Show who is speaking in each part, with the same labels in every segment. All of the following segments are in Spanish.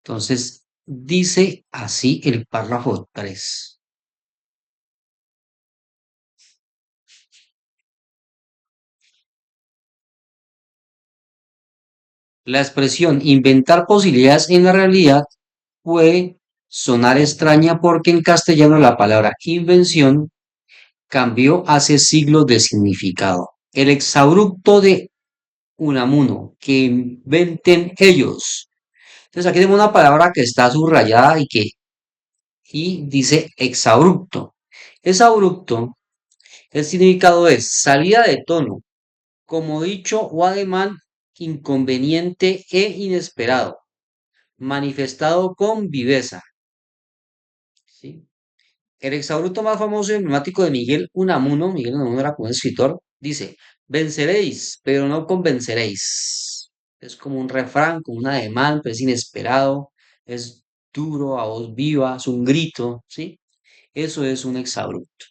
Speaker 1: Entonces, dice así el párrafo 3. La expresión inventar posibilidades en la realidad puede sonar extraña porque en castellano la palabra invención cambió hace siglos de significado. El exabrupto de Unamuno, que inventen ellos. Entonces aquí tenemos una palabra que está subrayada y dice exabrupto. Exabrupto, el significado es salida de tono, como dicho o ademán inconveniente e inesperado, manifestado con viveza. ¿Sí? El exabrupto más famoso y emblemático de Miguel Unamuno era como un escritor, dice, venceréis, pero no convenceréis. Es como un refrán, como un ademán, pero es inesperado, es duro, a voz viva, es un grito, ¿sí? Eso es un exabrupto.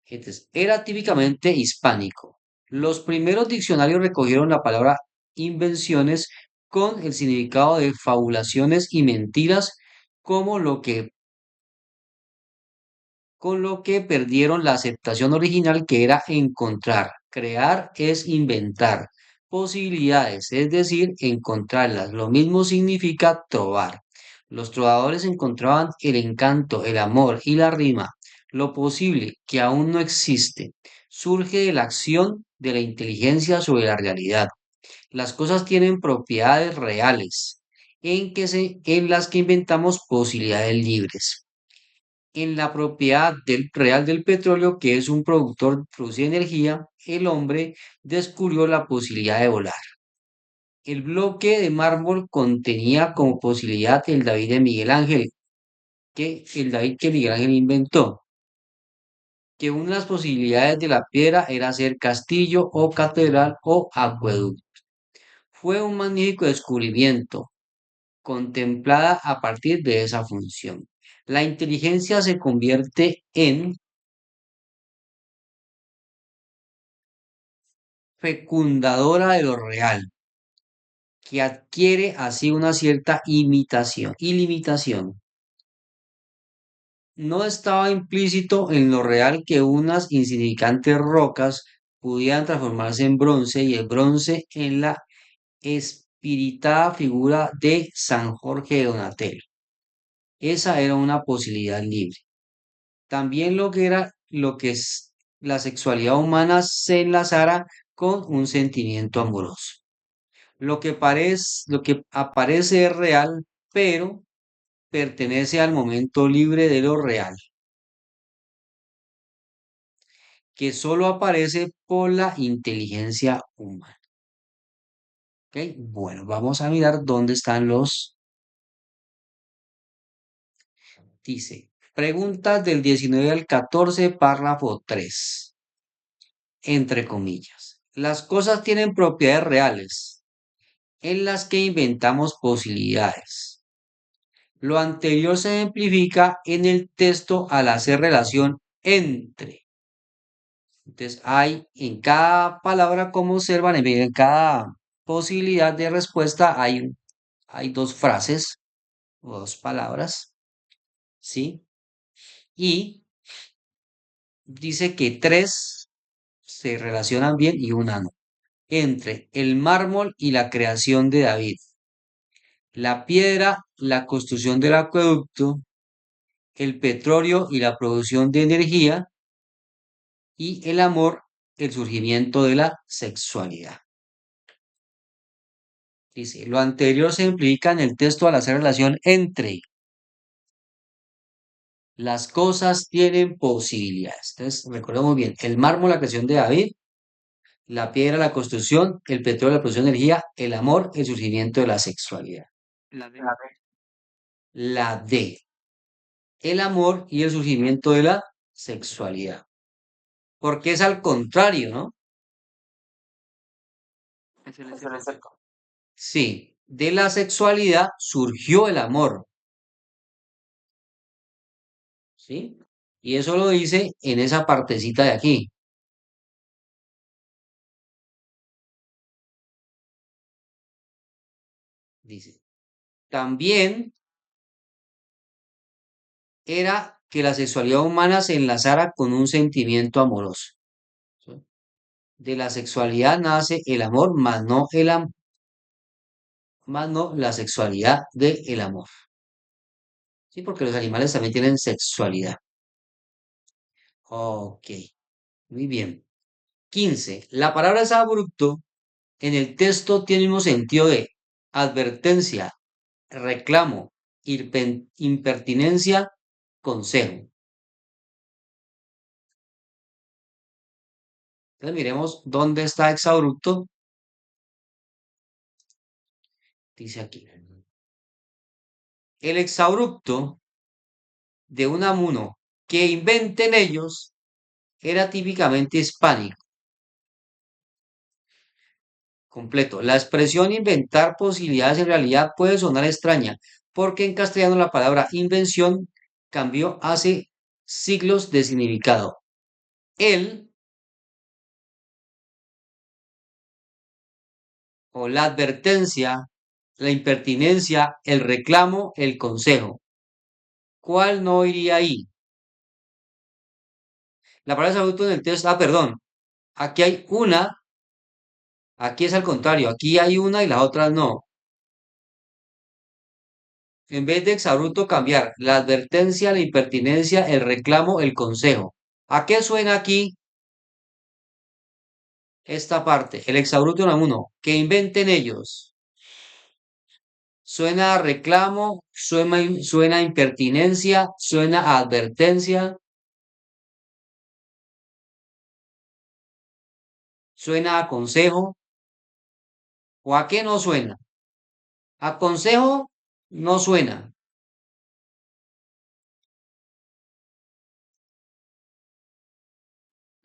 Speaker 1: Entonces, era típicamente hispánico. Los primeros diccionarios recogieron la palabra invenciones con el significado de fabulaciones y mentiras, como lo que con lo que perdieron la aceptación original que era encontrar. Crear es inventar posibilidades, es decir, encontrarlas. Lo mismo significa trovar. Los trovadores encontraban el encanto, el amor y la rima, lo posible que aún no existe. Surge de la acción de la inteligencia sobre la realidad. Las cosas tienen propiedades reales en las que inventamos posibilidades libres en la propiedad real del petróleo, que es un productor, produce energía, el hombre descubrió la posibilidad de volar. El bloque de mármol contenía como posibilidad el David de Miguel Ángel, el David que Miguel Ángel inventó, que una de las posibilidades de la piedra era hacer castillo o catedral o acueducto. Fue un magnífico descubrimiento, contemplada a partir de esa función. La inteligencia se convierte en fecundadora de lo real, que adquiere así una cierta imitación y limitación. No estaba implícito en lo real que unas insignificantes rocas pudieran transformarse en bronce y el bronce en la espiritada figura de San Jorge de Donatello. Esa era una posibilidad libre. También lo que era lo que es la sexualidad humana se enlazara con un sentimiento amoroso. Lo que aparece es real, pero pertenece al momento libre de lo real, que solo aparece por la inteligencia humana. ¿Ok? Bueno, vamos a mirar dónde están los, dice, preguntas del 19 al 14, párrafo 3, entre comillas. Las cosas tienen propiedades reales, en las que inventamos posibilidades. Lo anterior se ejemplifica en el texto al hacer relación entre. Entonces, hay en cada palabra, como observan, en cada posibilidad de respuesta hay dos frases o dos palabras, ¿sí? Y dice que tres se relacionan bien y una no. Entre el mármol y la creación de David, la piedra, la construcción del acueducto, el petróleo y la producción de energía, y el amor, el surgimiento de la sexualidad. Dice, lo anterior se implica en el texto al hacer relación entre las cosas tienen posibilidades. Entonces, recordemos bien, el mármol, la creación de David, la piedra, la construcción, el petróleo, la producción de energía, el amor, el surgimiento de la sexualidad.
Speaker 2: La D.
Speaker 1: La D, el amor y el surgimiento de la sexualidad. Porque es al contrario, ¿no?
Speaker 2: Es el efecto.
Speaker 1: Sí, de la sexualidad surgió el amor, ¿sí? Y eso lo dice en esa partecita de aquí. Dice. También era que la sexualidad humana se enlazara con un sentimiento amoroso. ¿Sí? De la sexualidad nace el amor, más no la sexualidad del amor. Sí, porque los animales también tienen sexualidad. Ok, muy bien. 15. La palabra abrupto en el texto tiene un sentido de advertencia, reclamo, impertinencia, consejo. Entonces miremos dónde está exabrupto. Dice aquí. El exabrupto de un amuno que inventen ellos era típicamente hispánico. Completo. La expresión inventar posibilidades en realidad puede sonar extraña, porque en castellano la palabra invención cambió hace siglos de significado. El o la advertencia, la impertinencia, el reclamo, el consejo. ¿Cuál no iría ahí? La palabra saludo en el texto, perdón, aquí hay una, aquí es al contrario, aquí hay una y las otras no. En vez de exabrupto cambiar la advertencia, la impertinencia, el reclamo, el consejo. ¿A qué suena aquí esta parte? El exabrupto en uno. Que inventen ellos. Suena a reclamo, suena a impertinencia, suena a advertencia, suena a consejo. ¿O a qué no suena? A consejo no suena,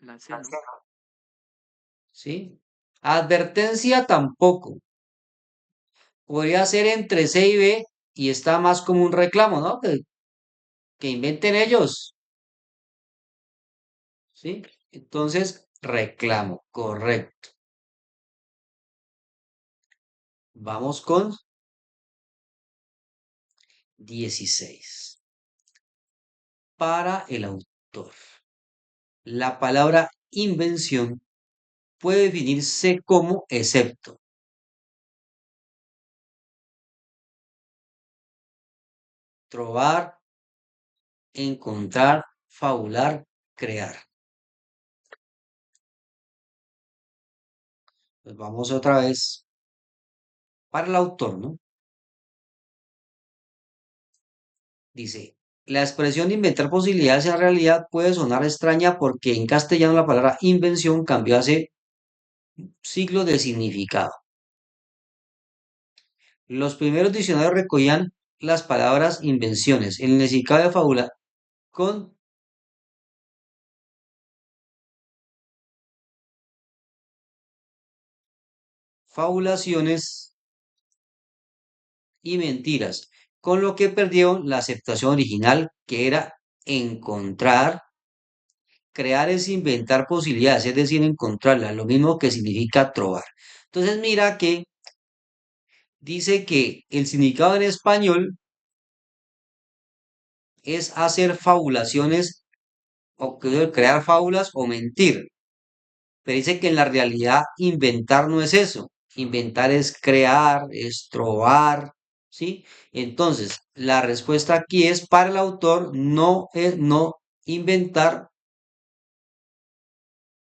Speaker 2: La C, ¿no?
Speaker 1: ¿sí? Advertencia tampoco. Podría ser entre C y B y está más como un reclamo, ¿no? Que inventen ellos, ¿sí? Entonces, reclamo, correcto. Vamos con 16. Para el autor, la palabra invención puede definirse como excepto, trobar, encontrar, fabular, crear. Pues vamos otra vez para el autor, ¿no? Dice, la expresión de inventar posibilidades en realidad puede sonar extraña porque en castellano la palabra invención cambió hace siglos de significado. Los primeros diccionarios recogían las palabras invenciones, el significado de fábula con fabulaciones y mentiras, con lo que perdieron la aceptación original que era encontrar. Crear es inventar posibilidades, es decir, encontrarlas, lo mismo que significa trobar. Entonces mira que dice que el significado en español es hacer fabulaciones o crear fábulas o mentir. Pero dice que en la realidad inventar no es eso. Inventar es crear, es trobar, ¿sí? Entonces, la respuesta aquí es para el autor no es no inventar,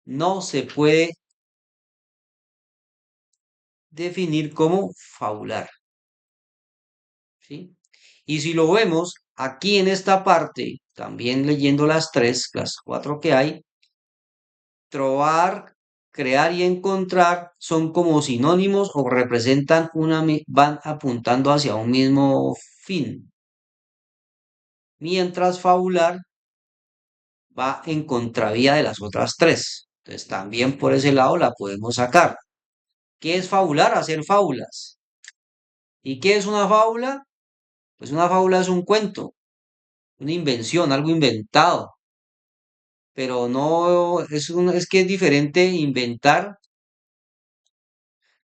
Speaker 1: no se puede definir como fabular, ¿sí? Y si lo vemos aquí en esta parte, también leyendo las cuatro que hay, trobar, crear y encontrar son como sinónimos o representan van apuntando hacia un mismo fin. Mientras fabular va en contravía de las otras tres. Entonces también por ese lado la podemos sacar. ¿Qué es fabular? Hacer fábulas. ¿Y qué es una fábula? Pues una fábula es un cuento, una invención, algo inventado. Pero no es que es diferente inventar.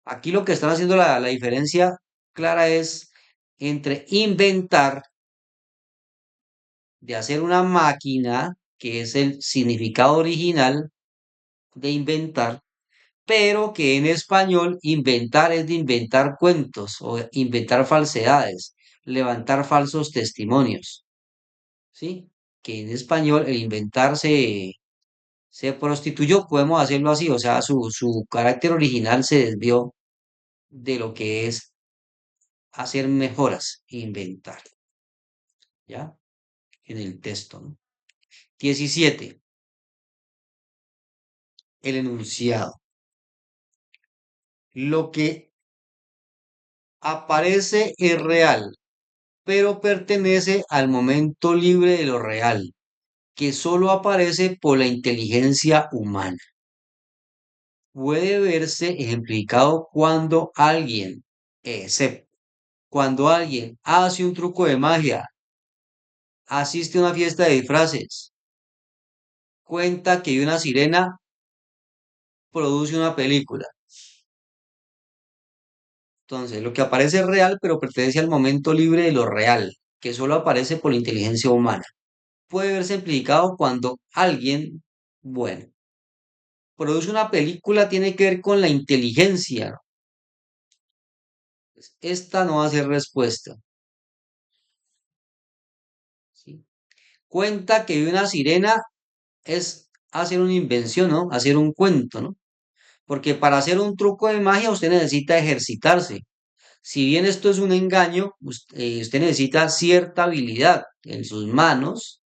Speaker 1: Aquí lo que están haciendo la diferencia clara es entre inventar, de hacer una máquina, que es el significado original de inventar, pero que en español inventar es de inventar cuentos o inventar falsedades, levantar falsos testimonios, ¿sí? Que en español el inventar se prostituyó, podemos hacerlo así, o sea, su carácter original se desvió de lo que es hacer mejoras, inventar, ¿ya? En el texto, ¿no? 17. El enunciado. Lo que aparece es real, pero pertenece al momento libre de lo real, que solo aparece por la inteligencia humana. Puede verse ejemplificado cuando alguien hace un truco de magia, asiste a una fiesta de disfraces, cuenta que una sirena produce una película. Entonces, lo que aparece es real, pero pertenece al momento libre de lo real, que solo aparece por la inteligencia humana. Puede verse implicado cuando alguien, bueno, produce una película, tiene que ver con la inteligencia, ¿no? Pues, esta no va a ser respuesta, ¿sí? Cuenta que una sirena es hacer una invención, ¿no? Hacer un cuento, ¿no? Porque para hacer un truco de magia usted necesita ejercitarse. Si bien esto es un engaño, usted necesita cierta habilidad en sus manos,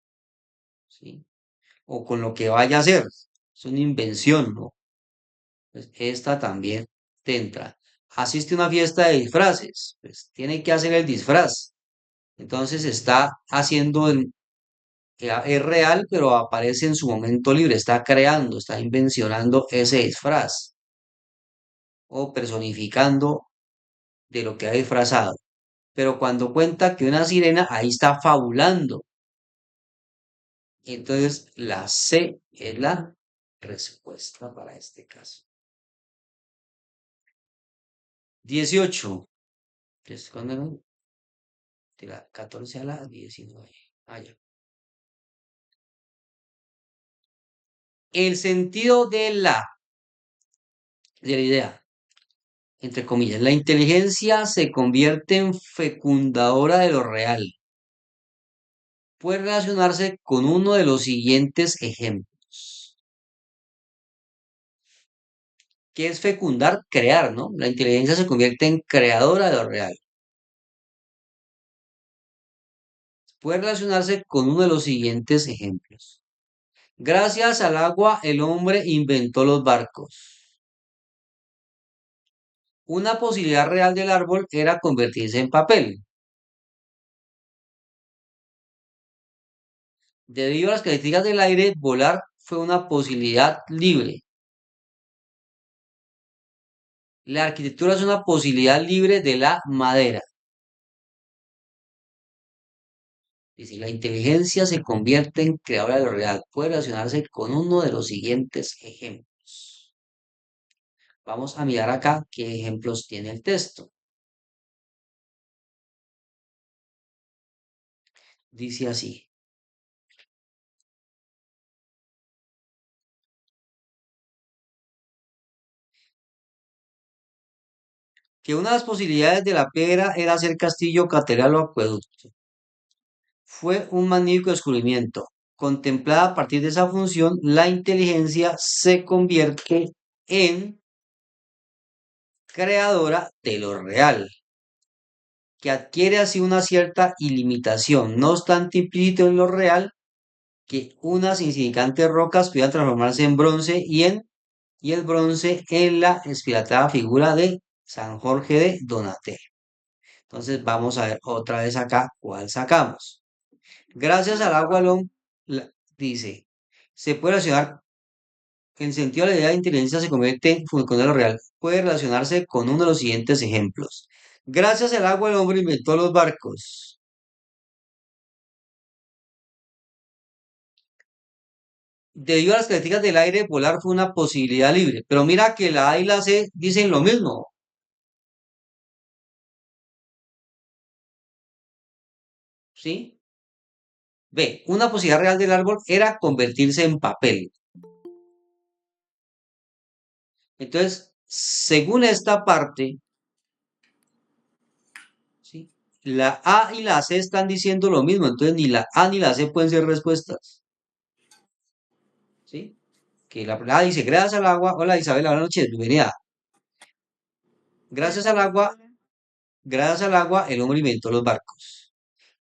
Speaker 1: ¿sí? O con lo que vaya a hacer. Es una invención, ¿no? Pues esta también te entra. Asiste a una fiesta de disfraces, pues tiene que hacer el disfraz. Entonces está haciendo es real, pero aparece en su momento libre, está creando, está invencionando ese disfraz o personificando de lo que ha disfrazado. Pero cuando cuenta que una sirena, ahí está fabulando. Entonces la C es la respuesta para este caso. 18. Entonces, ¿cuándo no? De la 14 a la 19. Ah, ya. El sentido de la idea, entre comillas, la inteligencia se convierte en fecundadora de lo real. Puede relacionarse con uno de los siguientes ejemplos. ¿Qué es fecundar? Crear, ¿no? La inteligencia se convierte en creadora de lo real. Puede relacionarse con uno de los siguientes ejemplos. Gracias al agua, el hombre inventó los barcos. Una posibilidad real del árbol era convertirse en papel. Debido a las características del aire, volar fue una posibilidad libre. La arquitectura es una posibilidad libre de la madera. Dice, la inteligencia se convierte en creadora de lo real. Puede relacionarse con uno de los siguientes ejemplos. Vamos a mirar acá qué ejemplos tiene el texto. Dice así. Que una de las posibilidades de la piedra era hacer castillo, catedral o acueducto. Fue un magnífico descubrimiento. Contemplada a partir de esa función, la inteligencia se convierte en creadora de lo real, que adquiere así una cierta ilimitación. No obstante, implícito en lo real que unas insignificantes rocas pudieran transformarse en bronce y el bronce en la espilatada figura de San Jorge de Donatello. Entonces vamos a ver otra vez acá cuál sacamos. Gracias al agua, dice, se puede relacionar, en sentido de la idea de inteligencia se convierte en función de lo real. Puede relacionarse con uno de los siguientes ejemplos. Gracias al agua, el hombre inventó los barcos. Debido a las características del aire, volar fue una posibilidad libre. Pero mira que la A y la C dicen lo mismo. ¿sí? B, una posibilidad real del árbol era convertirse en papel. Entonces, según esta parte, ¿sí? La A y la C están diciendo lo mismo, entonces ni la A ni la C pueden ser respuestas, ¿sí? Que la A dice, gracias al agua, hola Isabela, buenas noches, bienvenida. Gracias al agua,
Speaker 2: Hola.
Speaker 1: gracias al agua, el hombre inventó los barcos.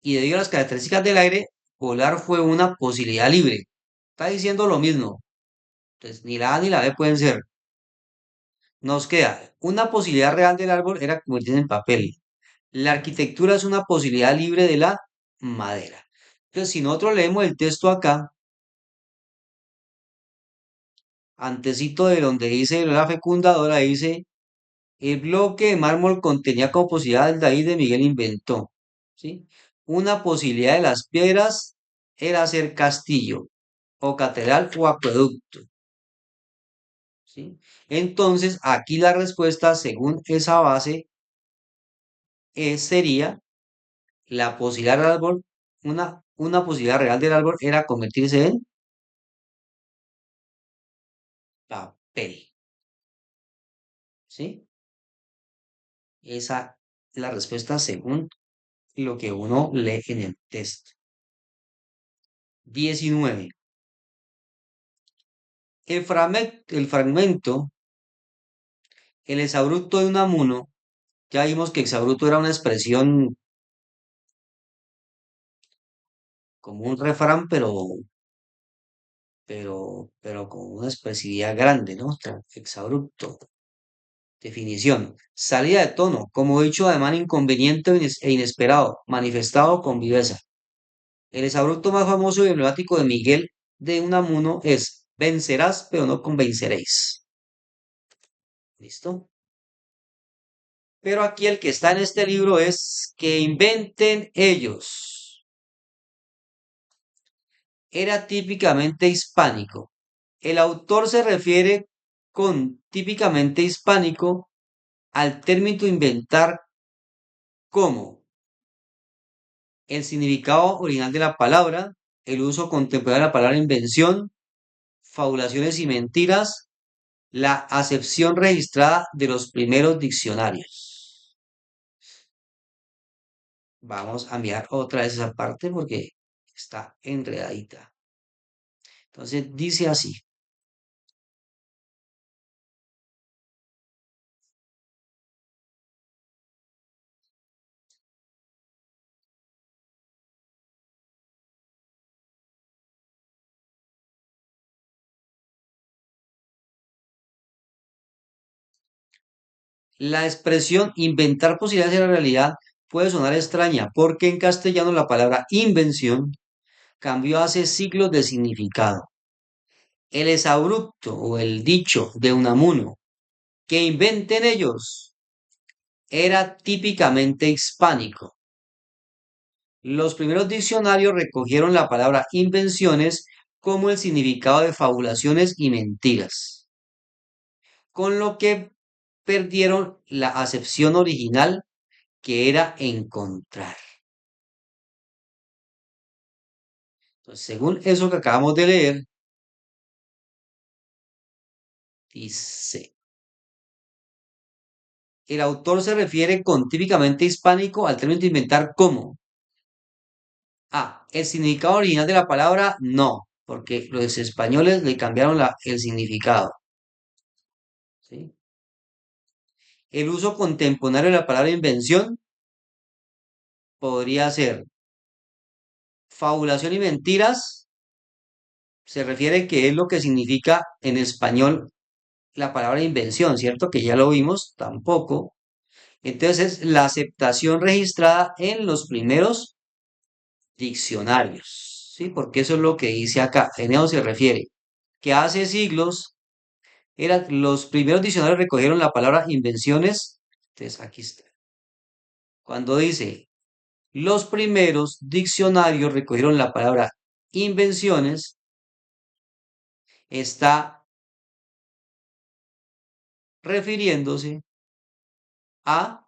Speaker 1: Y debido a las características del aire, volar fue una posibilidad libre. Está diciendo lo mismo. Entonces, ni la A ni la B pueden ser. Nos queda una posibilidad real del árbol era convertirse en papel. La arquitectura es una posibilidad libre de la madera. Entonces, si nosotros leemos el texto acá, antecito de donde dice la fecundadora, dice, el bloque de mármol contenía como posibilidad el David de Miguel inventó. ¿Sí? Una posibilidad de las piedras era hacer castillo, o catedral o acueducto. ¿Sí? Entonces, aquí la respuesta, según esa base, sería la posibilidad del árbol, una posibilidad real del árbol era convertirse en papel. ¿Sí? Esa es la respuesta según lo que uno lee en el texto. 19. El fragmento, el exabrupto de Unamuno, ya vimos que exabrupto era una expresión como un refrán, pero con una expresividad grande, ¿no? Exabrupto. Definición. Salida de tono, como dicho, además inconveniente e inesperado, manifestado con viveza. El exabrupto más famoso y emblemático de Miguel de Unamuno es vencerás, pero no convenceréis. ¿Listo? Pero aquí el que está en este libro es que inventen ellos. Era típicamente hispánico. El autor se refiere con típicamente hispánico al término inventar como el significado original de la palabra, el uso contemporáneo de la palabra invención, fabulaciones y mentiras, la acepción registrada de los primeros diccionarios. Vamos a mirar otra vez esa parte porque está enredadita. Entonces dice así. La expresión inventar posibilidades de la realidad puede sonar extraña porque en castellano la palabra invención cambió hace siglos de significado. El exabrupto o el dicho de Unamuno, que inventen ellos, era típicamente hispánico. Los primeros diccionarios recogieron la palabra invenciones como el significado de fabulaciones y mentiras, con lo que perdieron la acepción original que era encontrar. Entonces, según eso que acabamos de leer, dice, el autor se refiere con típicamente hispánico al término de inventar como. El significado original de la palabra no, porque los españoles le cambiaron el significado. ¿Sí? El uso contemporáneo de la palabra invención podría ser fabulación y mentiras. Se refiere que es lo que significa en español la palabra invención, ¿cierto? Que ya lo vimos, tampoco. Entonces, la aceptación registrada en los primeros diccionarios, ¿sí? Porque eso es lo que dice acá. En eso se refiere que hace siglos los primeros diccionarios recogieron la palabra invenciones. Entonces, aquí está. Cuando dice los primeros diccionarios recogieron la palabra invenciones, está refiriéndose a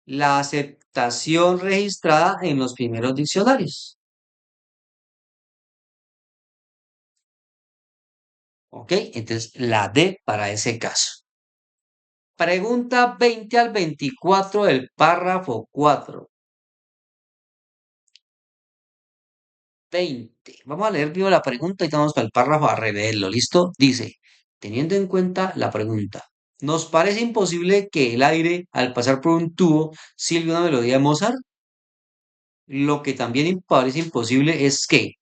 Speaker 1: La aceptación registrada en los primeros diccionarios. ¿Ok? Entonces, la D para ese caso. Pregunta 20 al 24 del párrafo 4. 20. Vamos a leer primero la pregunta y vamos para el párrafo a releerlo. ¿Listo? Dice, teniendo en cuenta la pregunta, ¿nos parece imposible que el aire, al pasar por un tubo, silbe una melodía de Mozart? Lo que también parece imposible es que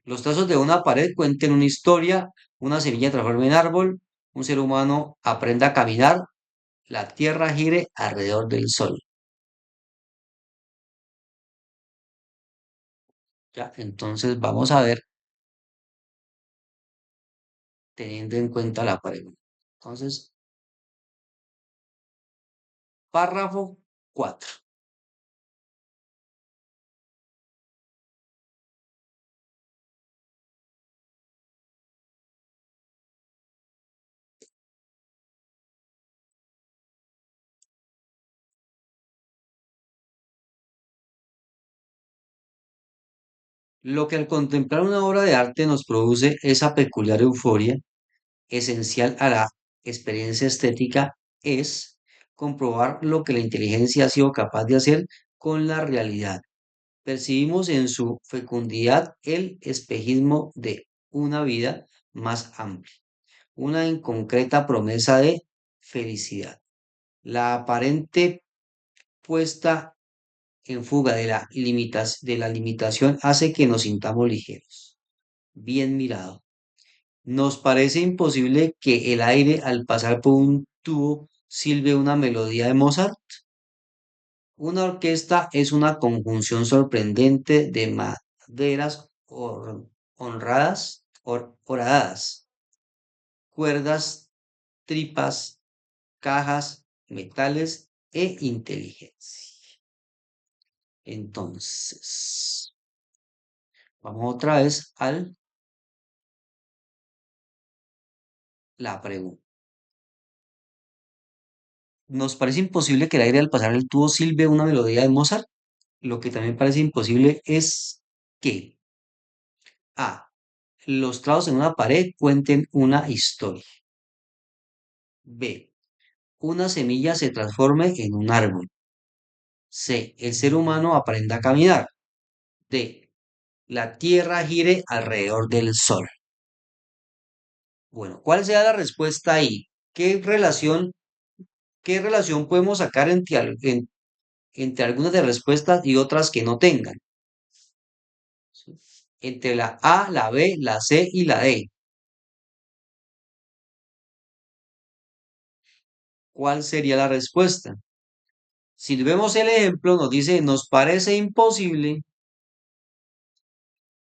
Speaker 1: los trazos de una pared cuenten una historia, una semilla transforme en árbol, un ser humano aprenda a caminar, la tierra gire alrededor del sol. Ya, entonces vamos a ver teniendo en cuenta la pregunta. Entonces, párrafo 4. Lo que al contemplar una obra de arte nos produce esa peculiar euforia esencial a la experiencia estética es comprobar lo que la inteligencia ha sido capaz de hacer con la realidad. Percibimos en su fecundidad el espejismo de una vida más amplia, una inconcreta promesa de felicidad. La aparente puesta en fuga de la limitación hace que nos sintamos ligeros. Bien mirado. Nos parece imposible que el aire al pasar por un tubo silbe una melodía de Mozart. Una orquesta es una conjunción sorprendente de maderas horadadas, cuerdas, tripas, cajas, metales e inteligencia. Entonces, vamos otra vez a la pregunta. ¿Nos parece imposible que el aire al pasar el tubo silbe una melodía de Mozart? Lo que también parece imposible es que A. Los trazos en una pared cuenten una historia. B. Una semilla se transforme en un árbol. C. El ser humano aprenda a caminar. D. La Tierra gire alrededor del Sol. Bueno, ¿cuál será la respuesta ahí? Qué relación podemos sacar entre algunas de las respuestas y otras que no tengan? ¿Sí? Entre la A, la B, la C y la D. ¿Cuál sería la respuesta? Si vemos el ejemplo, nos dice, nos parece imposible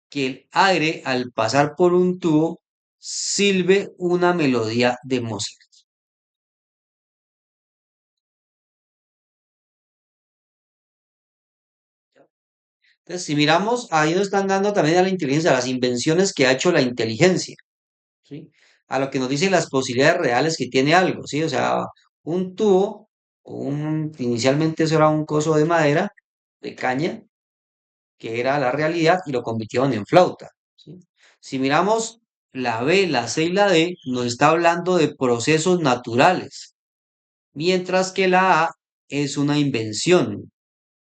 Speaker 1: que el aire al pasar por un tubo silbe una melodía de Mozart. Entonces, si miramos, ahí nos están dando también a la inteligencia, las invenciones que ha hecho la inteligencia, ¿sí? A lo que nos dicen las posibilidades reales que tiene algo, ¿sí? O sea, un tubo, inicialmente eso era un coso de madera, de caña, que era la realidad y lo convirtieron en flauta, ¿sí? Si miramos la B, la C y la D, nos está hablando de procesos naturales, mientras que la A es una invención,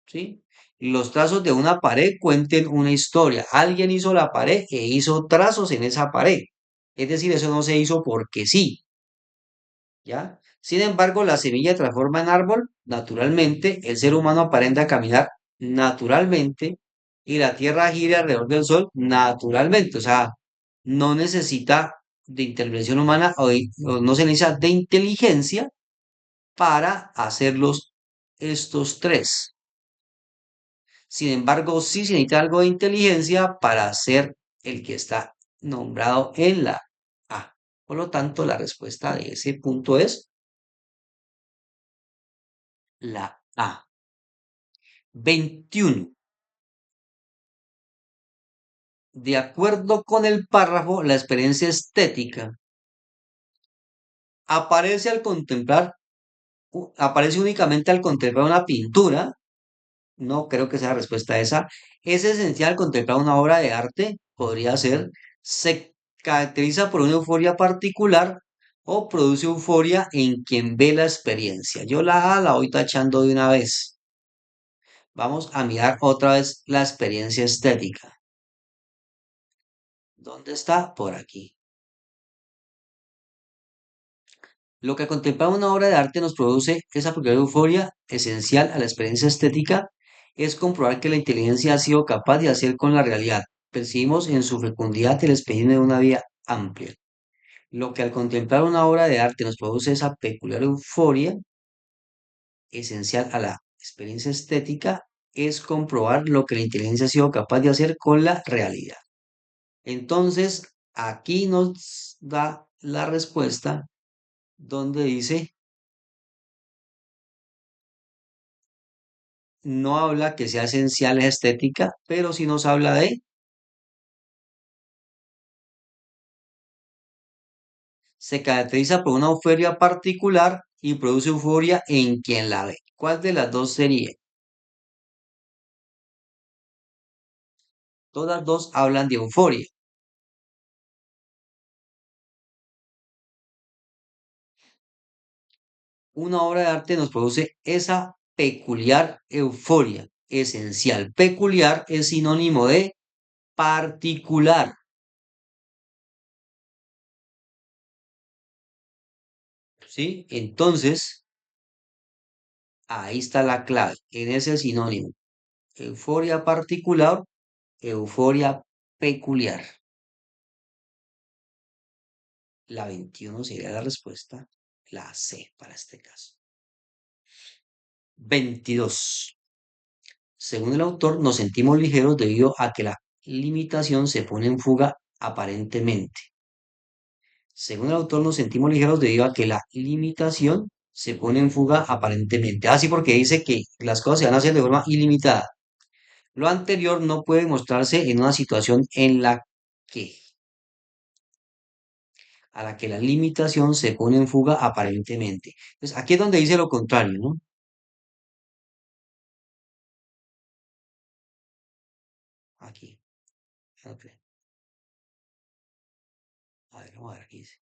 Speaker 1: ¿sí? Los trazos de una pared cuenten una historia. Alguien hizo la pared e hizo trazos en esa pared. Es decir, eso no se hizo porque sí, ¿ya? Sin embargo, la semilla transforma en árbol naturalmente, el ser humano aprende a caminar naturalmente y la Tierra gira alrededor del Sol naturalmente. O sea, no necesita de intervención humana o no se necesita de inteligencia para hacerlos estos tres. Sin embargo, sí se necesita algo de inteligencia para hacer el que está nombrado en la A. Por lo tanto, la respuesta de ese punto es la A. 21. De acuerdo con el párrafo, la experiencia estética aparece al contemplar aparece únicamente al contemplar una pintura. No creo que sea la respuesta esa. ¿Es esencial contemplar una obra de arte? Podría ser. ¿Se caracteriza por una euforia particular o produce euforia en quien ve la experiencia? Yo la A la voy tachando de una vez. Vamos a mirar otra vez la experiencia estética. ¿Dónde está? Por aquí. Lo que contemplar una obra de arte nos produce esa peculiar euforia esencial a la experiencia estética es comprobar que la inteligencia ha sido capaz de hacer con la realidad. Percibimos en su fecundidad el espejismo de una vida amplia. Lo que al contemplar una obra de arte nos produce esa peculiar euforia esencial a la experiencia estética es comprobar lo que la inteligencia ha sido capaz de hacer con la realidad. Entonces, aquí nos da la respuesta donde dice, no habla que sea esencial la estética, pero sí nos habla de, se caracteriza por una euforia particular y produce euforia en quien la ve. ¿Cuál de las dos sería? Todas dos hablan de euforia. Una obra de arte nos produce esa peculiar euforia esencial. Peculiar es sinónimo de particular. ¿Sí? Entonces, ahí está la clave, en ese sinónimo. Euforia particular, euforia peculiar. La 21 sería la respuesta, la C para este caso. 22. Según el autor, nos sentimos ligeros debido a que la limitación se pone en fuga aparentemente. Según el autor, nos sentimos ligeros debido a que la limitación se pone en fuga aparentemente. Así porque dice que las cosas se van a hacer de forma ilimitada. Lo anterior no puede mostrarse en una situación en la que, a la que la limitación se pone en fuga aparentemente. Entonces, aquí es donde dice lo contrario, ¿no? Aquí. Ok. A ver, vamos a ver aquí dice.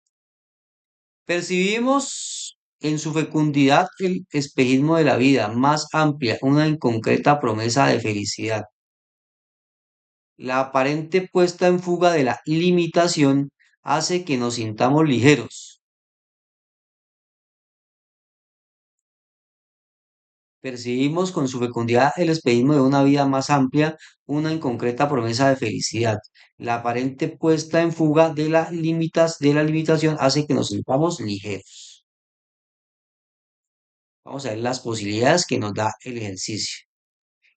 Speaker 1: Percibimos en su fecundidad el espejismo de la vida más amplia, una inconcreta promesa de felicidad. La aparente puesta en fuga de la limitación hace que nos sintamos ligeros. Percibimos con su fecundidad el espejismo de una vida más amplia, una inconcreta promesa de felicidad. La aparente puesta en fuga de de la limitación hace que nos sintamos ligeros. Vamos a ver las posibilidades que nos da el ejercicio.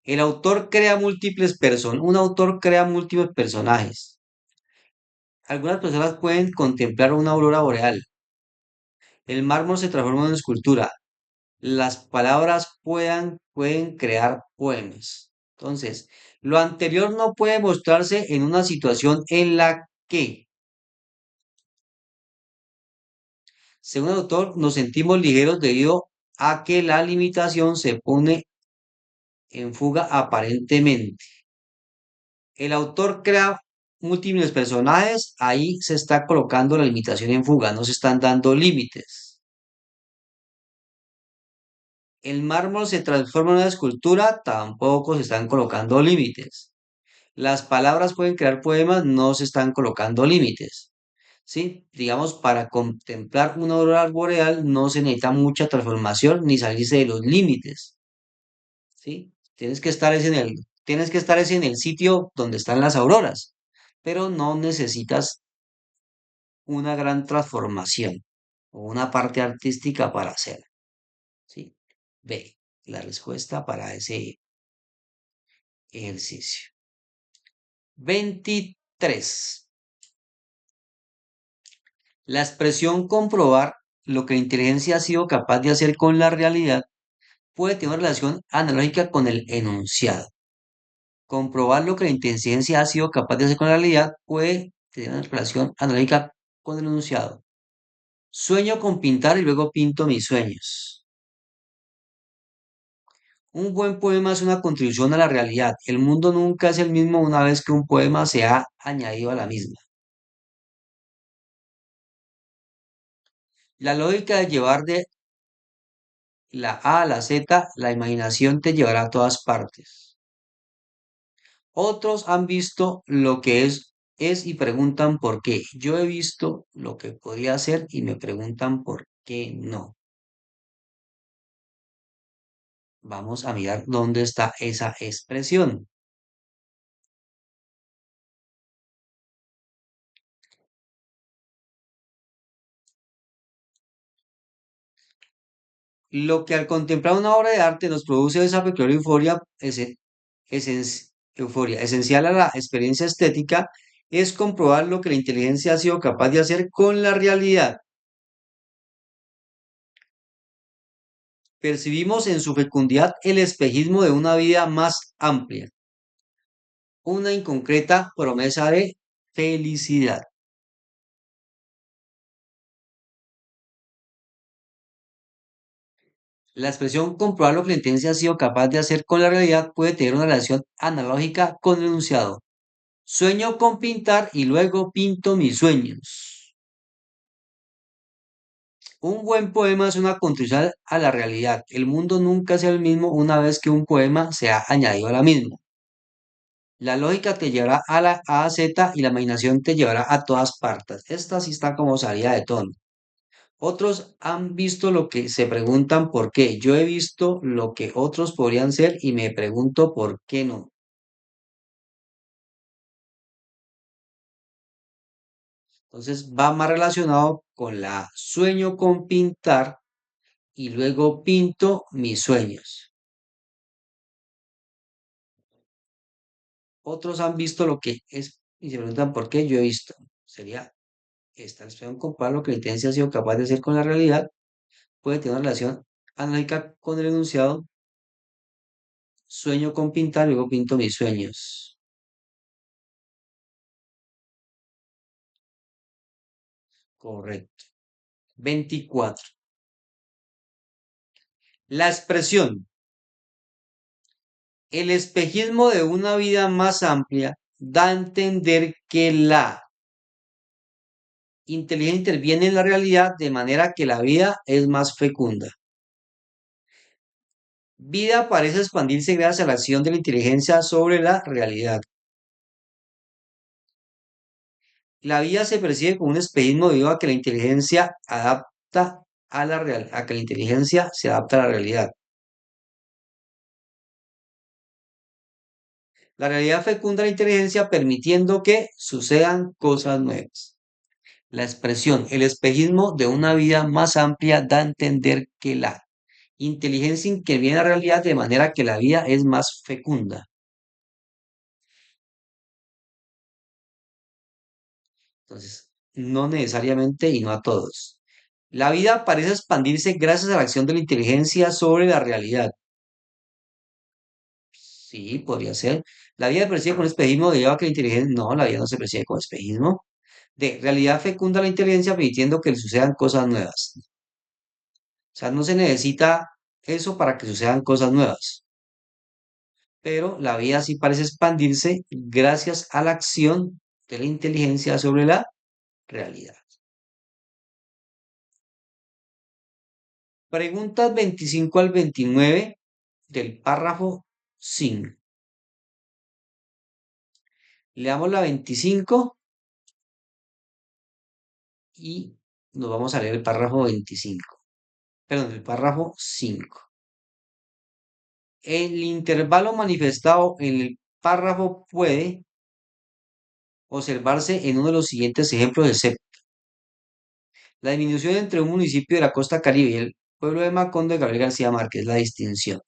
Speaker 1: El autor crea múltiples personas, un autor crea múltiples personajes. Algunas personas pueden contemplar una aurora boreal. El mármol se transforma en una escultura. Las palabras pueden crear poemas. Entonces, lo anterior no puede mostrarse en una situación en la que, según el autor, nos sentimos ligeros debido a que la limitación se pone en fuga aparentemente. El autor crea múltiples personajes, ahí se está colocando la limitación en fuga, no se están dando límites. El mármol se transforma en una escultura, tampoco se están colocando límites. Las palabras pueden crear poemas, no se están colocando límites. ¿Sí? Digamos, para contemplar una aurora boreal no se necesita mucha transformación ni salirse de los límites. ¿Sí? Tienes que estar es en el sitio donde están las auroras, pero no necesitas una gran transformación o una parte artística para hacerlo. ¿Sí? B, la respuesta para ese ejercicio. 23. La expresión comprobar lo que la inteligencia ha sido capaz de hacer con la realidad puede tener una relación analógica con el enunciado. Comprobar lo que la inteligencia ha sido capaz de hacer con la realidad puede tener una relación analógica con el enunciado. Sueño con pintar y luego pinto mis sueños. Un buen poema es una contribución a la realidad. El mundo nunca es el mismo una vez que un poema se ha añadido a la misma. La lógica de llevar de la A a la Z, la imaginación te llevará a todas partes. Otros han visto lo que es y preguntan por qué. Yo he visto lo que podría ser y me preguntan por qué no. Vamos a mirar dónde está esa expresión. Lo que al contemplar una obra de arte nos produce esa peculiar euforia, euforia esencial a la experiencia estética, es comprobar lo que la inteligencia ha sido capaz de hacer con la realidad. Percibimos en su fecundidad el espejismo de una vida más amplia, una inconcreta promesa de felicidad. La expresión comprobar lo que la inteligencia ha sido capaz de hacer con la realidad puede tener una relación analógica con el enunciado. Sueño con pintar y luego pinto mis sueños. Un buen poema es una contribución a la realidad. El mundo nunca es el mismo una vez que un poema se ha añadido a la misma. La lógica te llevará a la A a Z y la imaginación te llevará a todas partes. Esta sí está como salida de tono. Otros han visto lo que se preguntan por qué. Yo he visto lo que otros podrían ser y me pregunto por qué no. Entonces va más relacionado con la sueño con pintar y luego pinto mis sueños. Otros han visto lo que es y se preguntan por qué yo he visto. Sería esta expresión comparar lo que la inteligencia ha sido capaz de hacer con la realidad. Puede tener una relación analógica con el enunciado. Sueño con pintar, luego pinto mis sueños. Correcto. 24. La expresión, el espejismo de una vida más amplia da a entender que la inteligencia interviene en la realidad de manera que la vida es más fecunda. Vida parece expandirse gracias a la acción de la inteligencia sobre la realidad. La vida se percibe como un espejismo debido a que la inteligencia adapta a la a que la inteligencia se adapta a la realidad. La realidad fecunda la inteligencia permitiendo que sucedan cosas nuevas. La expresión, el espejismo de una vida más amplia da a entender que la inteligencia interviene en la realidad de manera que la vida es más fecunda. Entonces, no necesariamente y no a todos. La vida parece expandirse gracias a la acción de la inteligencia sobre la realidad. Sí, podría ser. La vida se percibe con espejismo debido a que la inteligencia... No, la vida no se percibe con espejismo. De realidad fecunda la inteligencia permitiendo que le sucedan cosas nuevas. O sea, no se necesita eso para que sucedan cosas nuevas. Pero la vida sí parece expandirse gracias a la acción de la inteligencia sobre la realidad. Preguntas 25 al 29 del párrafo 5. Leamos la 25 y nos vamos a leer el párrafo 25. Perdón, el párrafo 5. El intervalo manifestado en el párrafo puede observarse en uno de los siguientes ejemplos de CEP. La disminución entre un municipio de la costa Caribe y el pueblo de Macondo de Gabriel García Márquez, la distinción.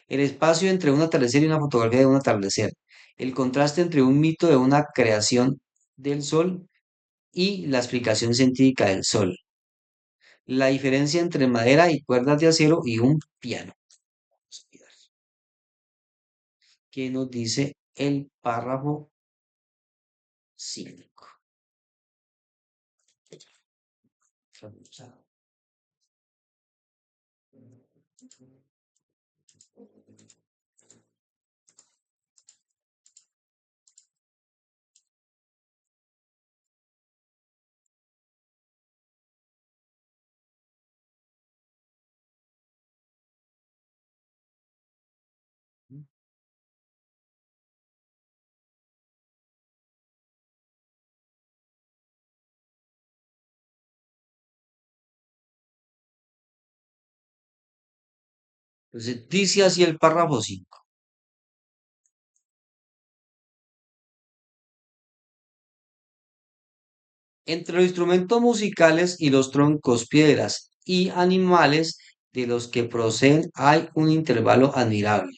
Speaker 1: El espacio entre un atardecer y una fotografía de un atardecer. El contraste entre un mito de una creación del sol y la explicación científica del sol. La diferencia entre madera y cuerdas de acero y un piano. ¿Qué nos dice el párrafo 5? Entonces, dice así el párrafo 5. Entre los instrumentos musicales y los troncos, piedras y animales de los que proceden hay un intervalo admirable.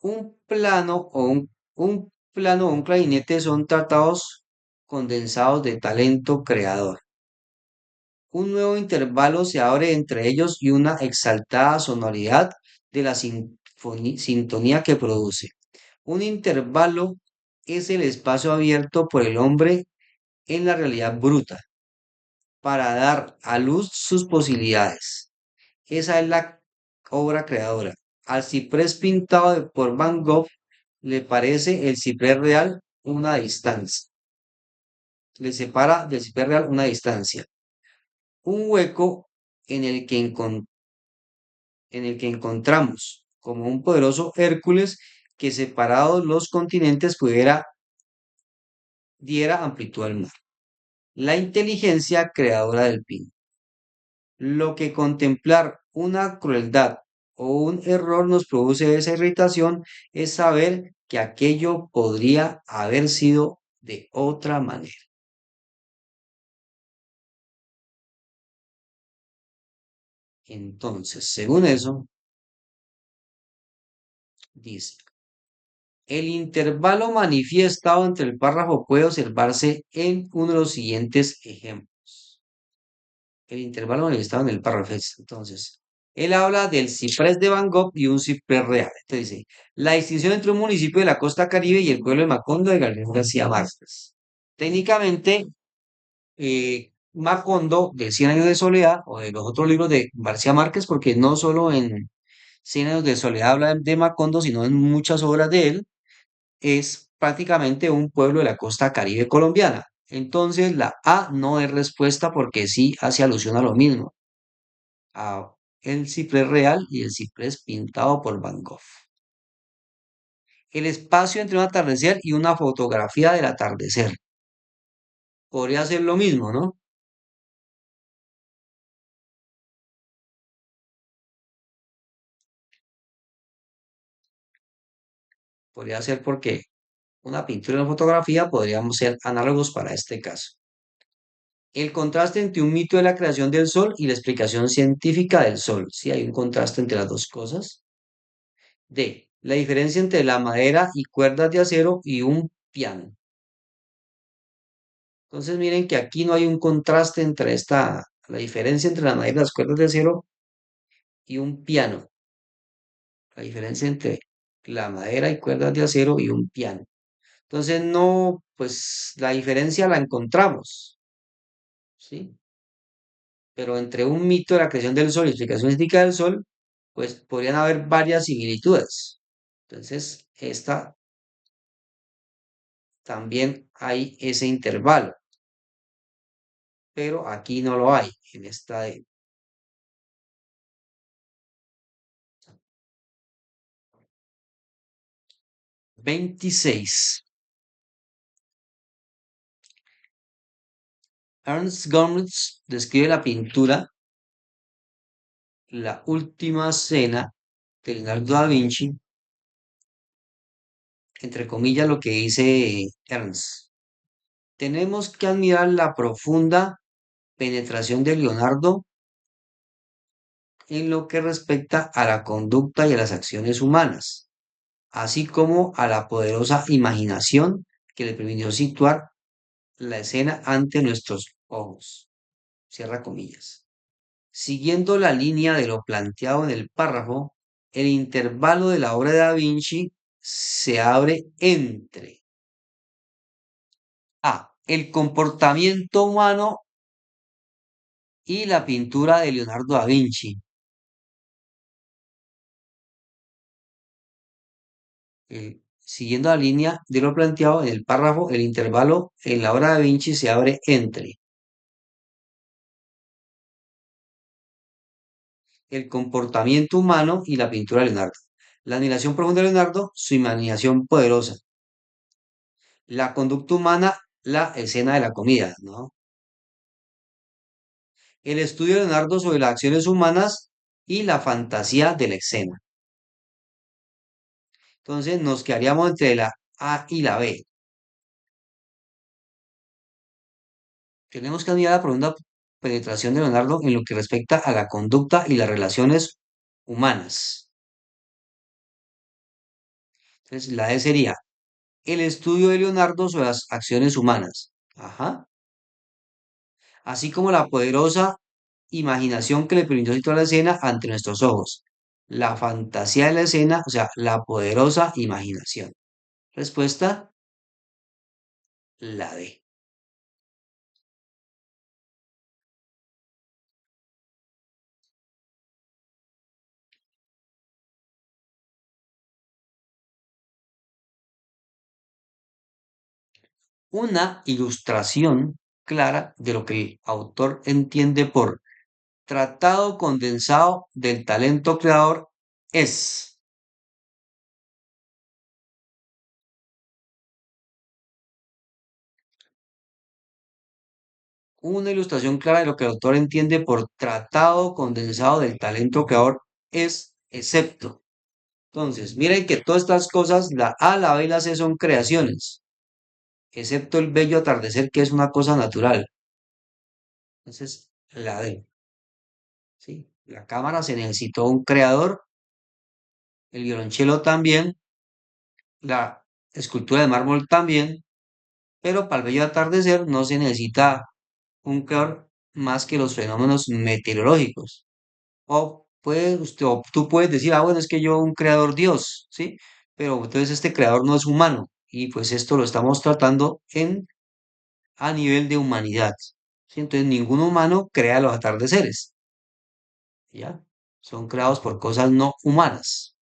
Speaker 1: Un plano un plano o un clarinete son tratados condensados de talento creador. Un nuevo intervalo se abre entre ellos y una exaltada sonoridad de la sintonía que produce. Un intervalo es el espacio abierto por el hombre en la realidad bruta para dar a luz sus posibilidades. Esa es la obra creadora. Al ciprés pintado por Van Gogh le parece el ciprés real una distancia. Le separa del ciprés real una distancia. Un hueco en el que, en el que encontramos como un poderoso Hércules que separados los continentes diera amplitud al mar. La inteligencia creadora del pin. Lo que contemplar una crueldad o un error nos produce esa irritación es saber que aquello podría haber sido de otra manera. Entonces, según eso, dice, el intervalo manifestado entre el párrafo puede observarse en uno de los siguientes ejemplos. El intervalo manifestado en el párrafo. Entonces, él habla del ciprés de Van Gogh y un ciprés real. Entonces dice, la distinción entre un municipio de la costa Caribe y el pueblo de Macondo de Gabriel García Márquez. Técnicamente, Macondo de Cien años de soledad o de los otros libros de García Márquez, porque no solo en Cien años de soledad habla de Macondo, sino en muchas obras de él, es prácticamente un pueblo de la costa Caribe colombiana. Entonces, la A no es respuesta porque sí hace alusión a lo mismo, a el ciprés real y el ciprés pintado por Van Gogh. El espacio entre un atardecer y una fotografía del atardecer. Podría ser lo mismo, ¿no? Podría ser porque una pintura y una fotografía podríamos ser análogos para este caso. El contraste entre un mito de la creación del sol y la explicación científica del sol. Sí, hay un contraste entre las dos cosas. D. La diferencia entre la madera y cuerdas de acero y un piano. Entonces miren que aquí no hay un contraste entre la diferencia entre la madera y las cuerdas de acero y un piano. La diferencia entre la madera y cuerdas de acero y un piano. Entonces no, pues la diferencia la encontramos, ¿sí? Pero entre un mito de la creación del sol y explicación científica del sol, pues podrían haber varias similitudes. Entonces, esta también hay ese intervalo, pero aquí no lo hay, en esta de 26. Ernst Gombrich describe la pintura La última cena de Leonardo da Vinci, entre comillas, lo que dice Ernst. Tenemos que admirar la profunda penetración de Leonardo en lo que respecta a la conducta y a las acciones humanas, así como a la poderosa imaginación que le permitió situar la escena ante nuestros ojos. Cierra comillas. Siguiendo la línea de lo planteado en el párrafo, el intervalo de la obra de Da Vinci se abre entre A. El comportamiento humano y la pintura de Leonardo da Vinci. Siguiendo la línea de lo planteado en el párrafo, el intervalo en la obra de Da Vinci se abre entre el comportamiento humano y la pintura de Leonardo. La admiración profunda de Leonardo, su imaginación poderosa. La conducta humana, la escena de la comida, ¿no? El estudio de Leonardo sobre las acciones humanas y la fantasía de la escena. Entonces nos quedaríamos entre la A y la B. Tenemos que admirar la profunda penetración de Leonardo en lo que respecta a la conducta y las relaciones humanas. Entonces la D sería el estudio de Leonardo sobre las acciones humanas. Ajá. Así como la poderosa imaginación que le permitió situar la escena ante nuestros ojos. La fantasía de la escena, o sea, la poderosa imaginación. Respuesta, la D. Una ilustración clara de lo que el autor entiende por tratado condensado del talento creador es una ilustración clara de lo que el autor entiende por tratado condensado del talento creador es excepto. Entonces, miren que todas estas cosas, la A, la B y la C son creaciones, excepto el bello atardecer que es una cosa natural. Entonces, la D, ¿sí? La cámara se necesitó un creador, el violonchelo también, la escultura de mármol también, pero para el bello atardecer no se necesita un creador más que los fenómenos meteorológicos. O tú puedes decir, ah, bueno, es que yo un creador Dios, ¿sí? Pero entonces este creador no es humano y pues esto lo estamos tratando a nivel de humanidad, ¿sí? Entonces ningún humano crea los atardeceres, ¿ya? Son creados por cosas no humanas.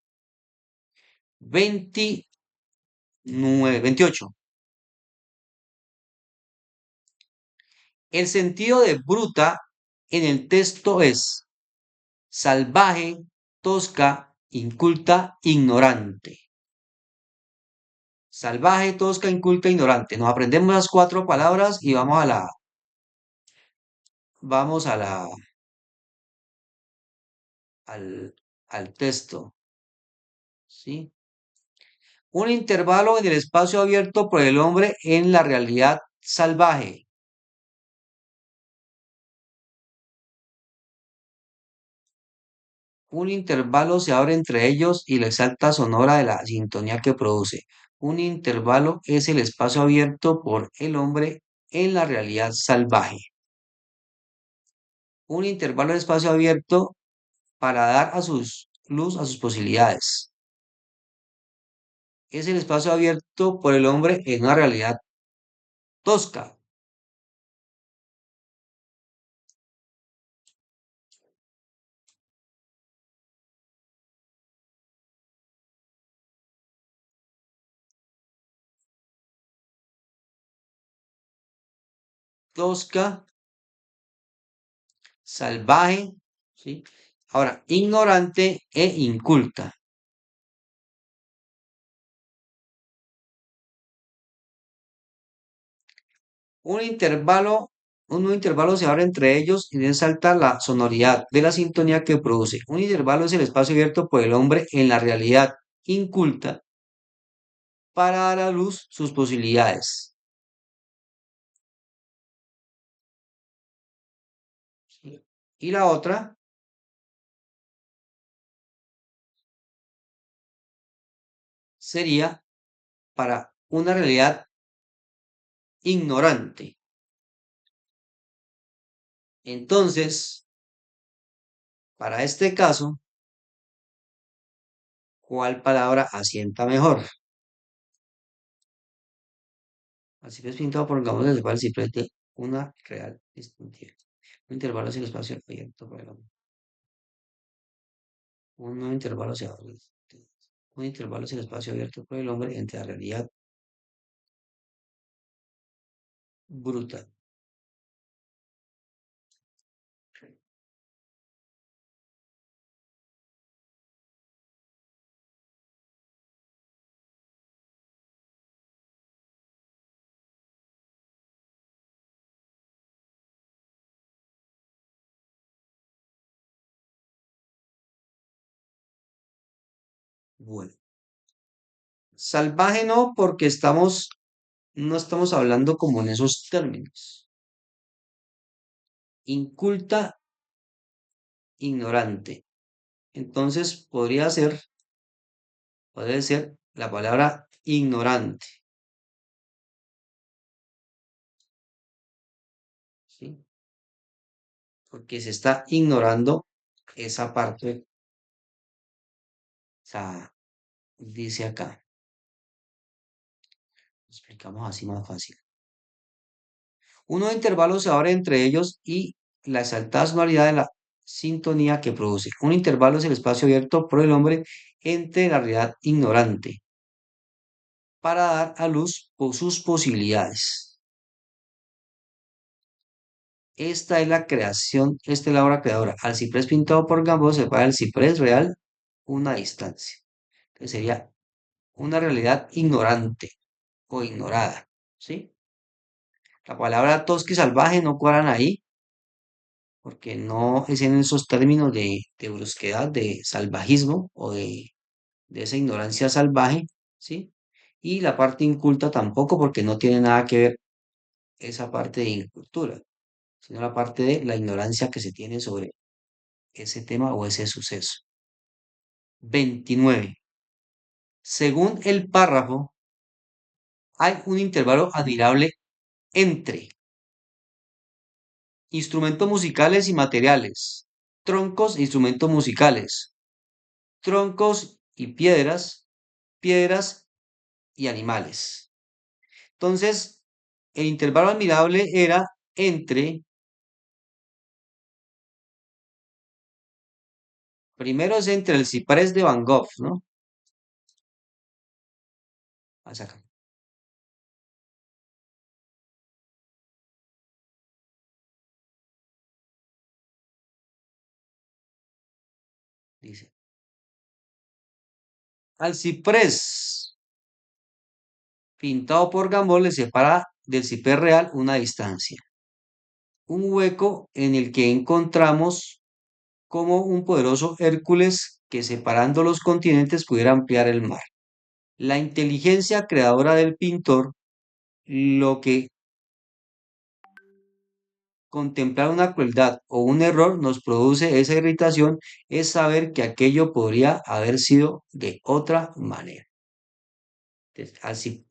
Speaker 1: 28. El sentido de bruta en el texto es salvaje, tosca, inculta, ignorante. Salvaje, tosca, inculta, ignorante. Nos aprendemos las cuatro palabras y vamos a al texto, ¿sí? Un intervalo en el espacio abierto por el hombre en la realidad salvaje. Un intervalo se abre entre ellos y la exalta sonora de la sintonía que produce. Un intervalo es el espacio abierto por el hombre en la realidad salvaje. Un intervalo de espacio abierto para dar a sus luz a sus posibilidades. Es el espacio abierto por el hombre en una realidad tosca. Tosca, salvaje, ¿sí? Ahora, ignorante e inculta. Un intervalo, un nuevo intervalo se abre entre ellos y resalta la sonoridad de la sintonía que produce. Un intervalo es el espacio abierto por el hombre en la realidad inculta para dar a luz sus posibilidades. ¿Sí? Y la otra sería para una realidad ignorante. Entonces, para este caso, ¿cuál palabra asienta mejor? Así que es pintado por Gauss desde el ciprete una real distintiva. Un intervalo es el espacio abierto por el hombre. Un nuevo intervalo se abre. Un intervalo es el espacio abierto por el hombre entre la realidad bruta. Bueno, salvaje no, porque no estamos hablando como en esos términos. Inculta, ignorante. Entonces podría ser la palabra ignorante, ¿sí? Porque se está ignorando esa parte, o sea, dice acá, explicamos así más fácil. Un nuevo intervalo se abre entre ellos y la exaltada sonoridad de la sintonía que produce. Un intervalo es el espacio abierto por el hombre entre la realidad ignorante para dar a luz por sus posibilidades. Esta es la creación, esta es la obra creadora. Al ciprés pintado por Gambó se separa el ciprés real una distancia. Entonces sería una realidad ignorante o ignorada, ¿sí? La palabra tosca y salvaje no cuadran ahí porque no es en esos términos de brusquedad, de salvajismo o de esa ignorancia salvaje, ¿sí? Y la parte inculta tampoco porque no tiene nada que ver esa parte de incultura, sino la parte de la ignorancia que se tiene sobre ese tema o ese suceso. 29. Según el párrafo, hay un intervalo admirable entre instrumentos musicales y materiales, troncos e instrumentos musicales, troncos y piedras, piedras y animales. Entonces, el intervalo admirable era entre, primero es entre el ciprés de Van Gogh, ¿no? Vamos acá, dice. Al ciprés pintado por Gambol le separa del ciprés real una distancia, un hueco en el que encontramos como un poderoso Hércules que separando los continentes pudiera ampliar el mar. La inteligencia creadora del pintor, lo que contemplar una crueldad o un error nos produce esa irritación, es saber que aquello podría haber sido de otra manera. Entonces,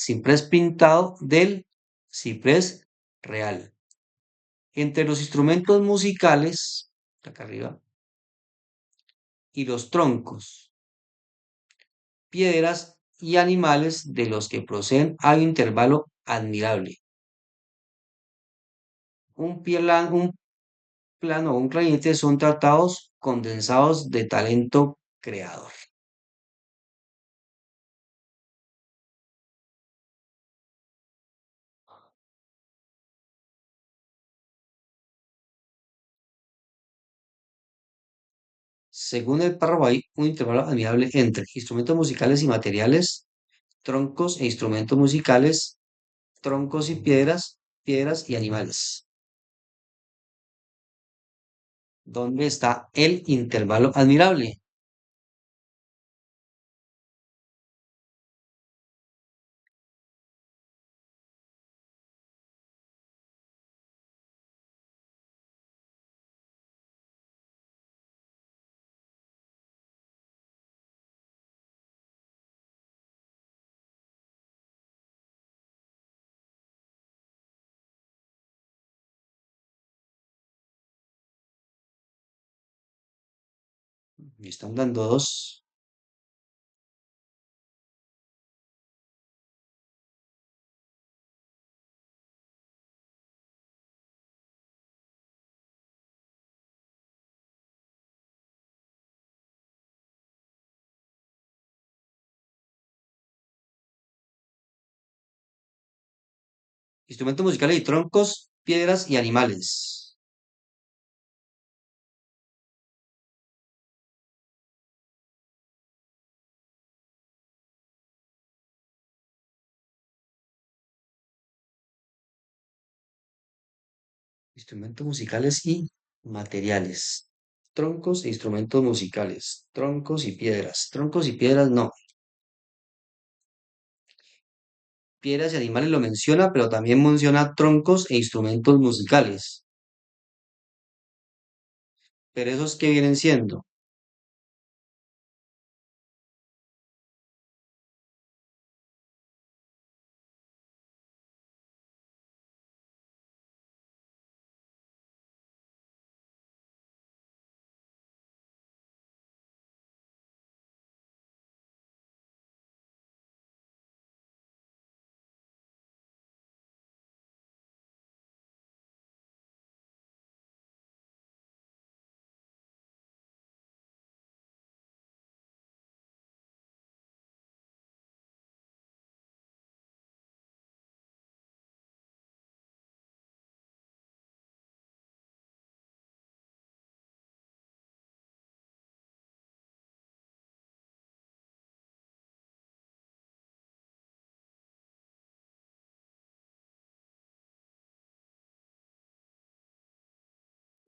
Speaker 1: ciprés pintado del ciprés real. Entre los instrumentos musicales, acá arriba, y los troncos, piedras y animales de los que proceden hay un intervalo admirable. Un plano o un clarinete son tratados condensados de talento creador. Según el párrafo hay un intervalo admirable entre instrumentos musicales y materiales, troncos e instrumentos musicales, troncos y piedras, piedras y animales. ¿Dónde está el intervalo admirable? Me están dando dos. Instrumentos musicales y troncos, piedras y animales. Instrumentos musicales y materiales. Troncos e instrumentos musicales. Troncos y piedras. Troncos y piedras no. Piedras y animales lo menciona, pero también menciona troncos e instrumentos musicales. Pero esos que vienen siendo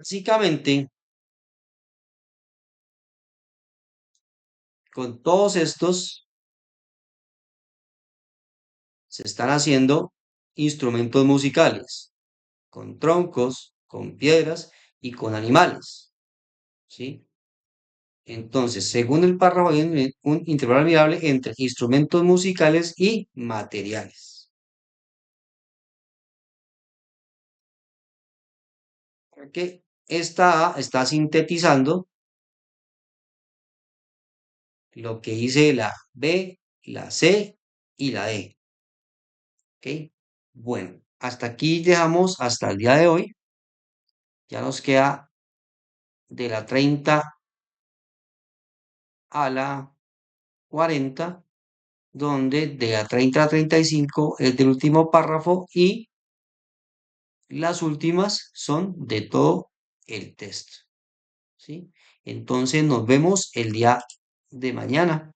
Speaker 1: básicamente con todos estos se están haciendo instrumentos musicales, con troncos, con piedras y con animales, ¿sí? Entonces, según el párrafo, hay un intervalo admirable entre instrumentos musicales y materiales. Porque esta A está sintetizando lo que dice la B, la C y la D. ¿Ok? Bueno, hasta aquí dejamos hasta el día de hoy. Ya nos queda de la 30 a la 40, donde de la 30 a 35 es del último párrafo y las últimas son de todo el texto. ¿Sí? Entonces nos vemos el día de mañana.